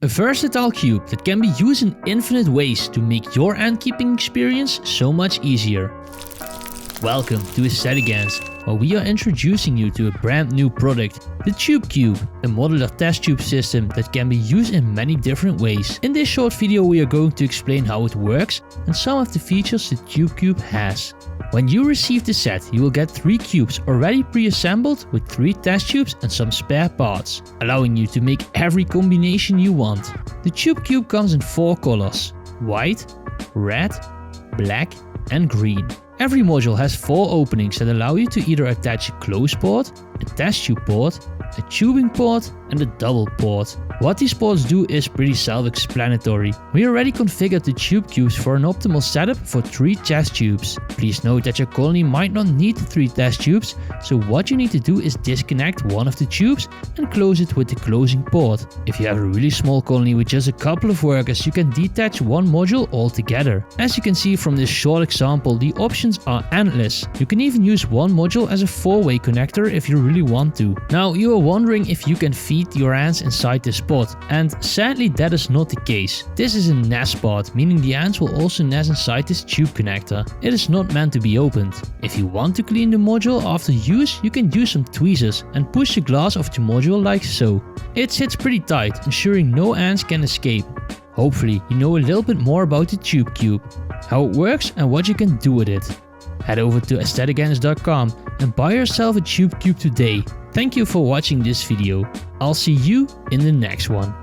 A versatile cube that can be used in infinite ways to make your ant keeping experience so much easier. Welcome to Esthetic Ants, where we are introducing you to a brand new product, the TubeCube, a modular test tube system that can be used in many different ways. In this short video we are going to explain how it works and some of the features the TubeCube has. When you receive the set, you will get 3 cubes already pre-assembled with 3 test tubes and some spare parts, allowing you to make every combination you want. The TubeCube comes in 4 colors: white, red, black and green. Every module has 4 openings that allow you to either attach a close port, a test tube port, a tubing port and a double port. What these ports do is pretty self-explanatory. We already configured the tube cubes for an optimal setup for 3 test tubes. Please note that your colony might not need the 3 test tubes, so what you need to do is disconnect one of the tubes and close it with the closing port. If you have a really small colony with just a couple of workers, you can detach one module altogether. As you can see from this short example, the options are endless. You can even use one module as a 4-way connector if you really want to. Now you are wondering if you can feed your ants inside this pot, and sadly that is not the case. This is a nest pot, meaning the ants will also nest inside this tube connector. It is not meant to be opened. If you want to clean the module after use, you can use some tweezers and push the glass of the module like so. It sits pretty tight, ensuring no ants can escape. Hopefully you know a little bit more about the TubeCube, how it works and what you can do with it. Head over to aestheticants.com and buy yourself a TubeCube today. Thank you for watching this video. I'll see you in the next one.